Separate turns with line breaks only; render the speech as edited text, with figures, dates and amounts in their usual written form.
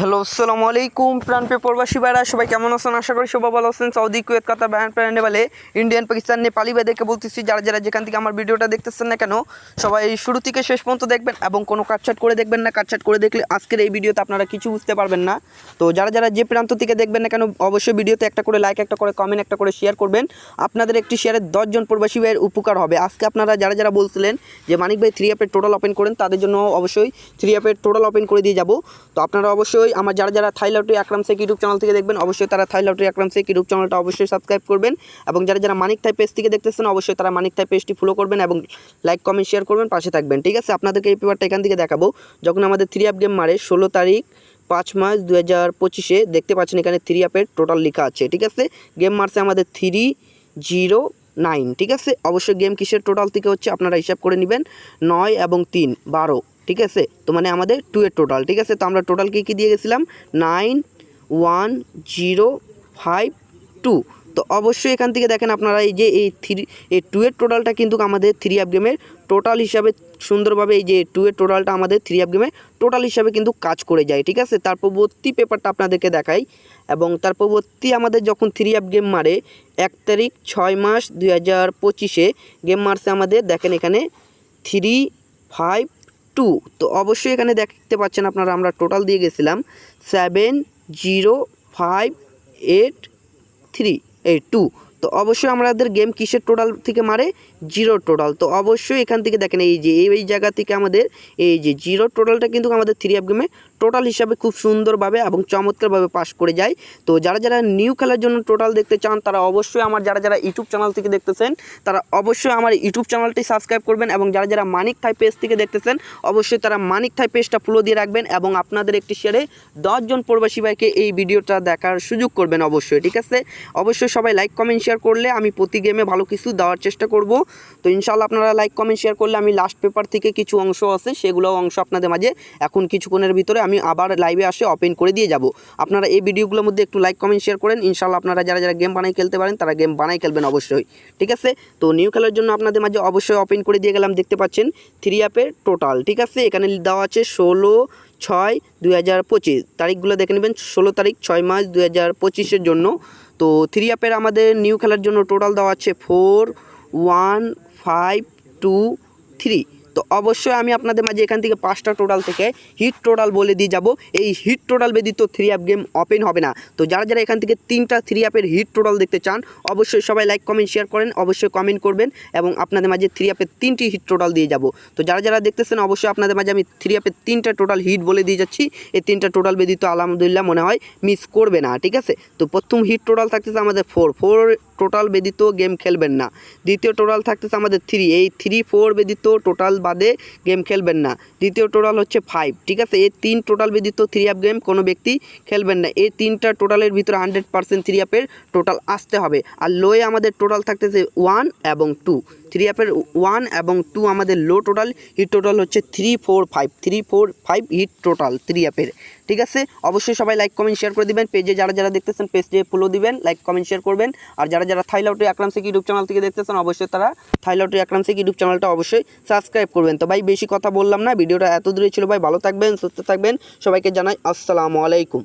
Hello আসসালামু আলাইকুম প্রাণপ্রিয় প্রবাসী ভাইরা সবাই কেমন আছেন? আশা করি সবাই ভালো আছেন। সৌদি, কুয়েত, কাতার, বাহরাইন, নেপালে, ইন্ডিয়ান, পাকিস্তান, নেপালি ভাইদেরকে বলতেছি যারা যারা যেখান থেকে আমার ভিডিওটা দেখতেছেন না কেন সবাই শুরু থেকে শেষ পর্যন্ত দেখবেন এবং কোনো কাটছাট করে দেখবেন না। কাটছাট করে দেখলে আজকের এই ভিডিওতে আপনারা কিছু বুঝতে পারবেন না। তো যারা যারা যে প্রান্ত থেকে দেখবেন না কেন অবশ্যই ভিডিওতে একটা করে লাইক, একটা করে কমেন্ট, একটা করে শেয়ার করবেন। আপনাদের একটি শেয়ারে 10 জন প্রবাসী ভাইয়ের উপকার হবে। আজকে আপনারা যারা যারা বলছিলেন যে মানিক ভাই 3 অ্যাপের টোটাল ওপেন করেন, তাদের জন্য অবশ্যই 3 অ্যাপের টোটাল ওপেন করে দিয়ে যাব। তো আপনারা অবশ্যই আমার যারা যারা থাইলাউটি আকরাম শেখ ইউটিউব চ্যানেল থেকে দেখবেন অবশ্যই তারা থাইলাউটি আকরাম শেখ ইউটিউব চ্যানেলটা অবশ্যই সাবস্ক্রাইব করবেন এবং যারা যারা মানিক থাই পেজ থেকে দেখতেছেন অবশ্যই তারা মানিক থাই পেজটি ফলো করবেন এবং লাইক, কমেন্ট, শেয়ার করবেন, পাশে থাকবেন। ঠিক আছে, আপনাদেরকে এই পেপারটা এখান থেকে দেখাবো। যখন আমাদের 3 অ্যাপ গেম মারে 16 তারিখ 5 মার্চ 2025 দেখতে পাচ্ছেন এখানে 3 অ্যাপের টোটাল লেখা আছে। ঠিক আছে, গেম মারছে আমাদের 309। ঠিক আছে, অবশ্যই গেম কিসের টোটাল থেকে হচ্ছে আপনারা হিসাব করে নেবেন। 9 এবং 3 12। ঠিক আছে, তো মানে আমাদের 2 এর টোটাল। ঠিক আছে, তো আমরা টোটাল কী দিয়ে গেছিলাম 91052। তো অবশ্যই এখান থেকে দেখেন আপনারা এই যে এই 2 এর টোটালটা কিন্তু আমাদের 3 অ্যাপ গেমের টোটাল হিসাবে সুন্দরভাবে এই যে 2 এর টোটালটা আমাদের 3 অ্যাপ গেমের টোটাল হিসাবে কিন্তু কাজ করে যায়। ঠিক আছে, তার পরবর্তী পেপারটা আপনাদেরকে দেখাই এবং তার পরবর্তী আমাদের যখন 3 অ্যাপ গেম মারে 1 তারিখ 6 মাস 2025 গেম মারছে আমাদের দেখেন এখানে 352। তো অবশ্যই এখানে দেখতে পাচ্ছেন আপনারা আমরা টোটাল দিয়ে গেছিলাম 7058382। তো অবশ্যই আমাদের গেম কিসের টোটাল থেকে মারে 0 টোটাল। তো অবশ্যই এখান থেকে দেখেন এই যে এই জায়গা থেকে আমাদের এই যে 0 টোটালটা কিন্তু আমাদের 3 অ্যাপ গেমে টোটাল হিসাবে খুব সুন্দরভাবে এবং চমৎকারভাবে পাস করে যায়। তো যারা যারা নিউ খেলার জন্য টোটাল দেখতে চান তারা অবশ্যই আমার যারা যারা ইউটিউব চ্যানেল থেকে দেখতেছেন তারা অবশ্যই আমার ইউটিউব চ্যানেলটি সাবস্ক্রাইব করবেন এবং যারা যারা মানিক থাই পেজ থেকে দেখতেছেন অবশ্যই তারা মানিক থাই পেজটা ফলো দিয়ে রাখবেন এবং আপনাদের একটি শেয়ারে 10 জন প্রবাসী ভাইকে এই ভিডিওটা দেখার সুযোগ করবেন অবশ্যই। ঠিক আছে, অবশ্যই সবাই লাইক, কমেন্ট, শেয়ার করলে আমি প্রতি গেমে ভালো কিছু দেওয়ার চেষ্টা করব। তো ইনশাআল্লাহ আপনারা লাইক, কমেন্ট, শেয়ার করলে আমি লাস্ট পেপার থেকে কিছু অংশ আছে সেগুলো অংশ আপনাদের মাঝে এখন কিছুক্ষণের ভিতরে আমি আবার লাইভে আসে ওপেন করে দিয়ে যাব। আপনারা এই ভিডিওগুলোর মধ্যে একটু লাইক, কমেন্ট, শেয়ার করেন। ইনশাআল্লাহ আপনারা যারা যারা গেম বানাই খেলতে পারেন তারা গেম বানাই খেলবেন অবশ্যই। ঠিক আছে, তো নিউ খেলার জন্য আপনাদের মাঝে অবশ্যই ওপেন করে দিয়ে গেলাম। দেখতে পাচ্ছেন 3 অ্যাপের টোটাল। ঠিক আছে, এখানে দেওয়া আছে 16/6/2025 তারিখগুলো দেখে নেবেন। 16 তারিখ 6 মাস 2025 জন্য। তো 3 অ্যাপের আমাদের নিউ খেলার জন্য টোটাল দেওয়া আছে 41523। তো অবশ্যই আমি আপনাদের মাঝে এখান থেকে 5টা টোটাল থেকে হিট টোটাল বলে দিয়ে যাব। এই হিট টোটাল ব্যতীত 3 অ্যাপ গেম ওপেন হবে না। তো যারা যারা এখান থেকে 3টা 3 অ্যাপের হিট টোটাল দেখতে চান অবশ্যই সবাই লাইক, কমেন্ট, শেয়ার করেন, অবশ্যই কমেন্ট করবেন এবং আপনাদের মাঝে 3 অ্যাপের 3টি হিট টোটাল দিয়ে যাব। তো যারা যারা দেখতেছেন অবশ্যই আপনাদের মাঝে আমি 3 অ্যাপের 3টা টোটাল হিট বলে দিয়ে যাচ্ছি। এই 3টা টোটাল ব্যতীত আলহামদুলিল্লাহ মনে হয় মিস করবে না। ঠিক আছে, তো প্রথম হিট টোটাল থাকতেছে আমাদের 4 টোটাল ব্যতীত গেম খেলবেন না। দ্বিতীয় টোটাল থাকতেছে আমাদের 3, এই 3-4 ব্যতীত টোটাল বাদে গেম খেলবেন না। দ্বিতীয় টোটাল হচ্ছে 5। ঠিক আছে, এই 3 টোটাল ব্যতীত 3 অ্যাপ গেম কোনো ব্যক্তি খেলবেন না। এই 3টা টোটালের ভিতরে 100% 3 অ্যাপের টোটাল আসতে হবে। আর লোয়ে আমাদের টোটাল থাকতেছে 1 এবং 2। 3 অ্যাপের 1 এবং 2 আমাদের লো টোটাল। হিট টোটাল হচ্ছে 345 হিট টোটাল 3 অ্যাপের। ঠিক আছে, অবশ্যই সবাই লাইক, কমেন্ট, শেয়ার করে দিবেন। পেজে যারা যারা দেখতেছেন পেজে ফলো দিবেন, লাইক, কমেন্ট, শেয়ার করবেন। আর যারা যারা থাইলাউটি আকরাম শেখ ইউটিউব চ্যানেল থেকে দেখতেছেন অবশ্যই তারা থাইলাউটি আকরাম শেখ ইউটিউব চ্যানেলটা অবশ্যই সাবস্ক্রাইব করবেন। তো ভাই বেশি কথা বললাম না, ভিডিওটা এত দূরে ছিল ভাই। ভালো থাকবেন, সুস্থ থাকবেন, সবাইকে জানাই আসসালামু আলাইকুম।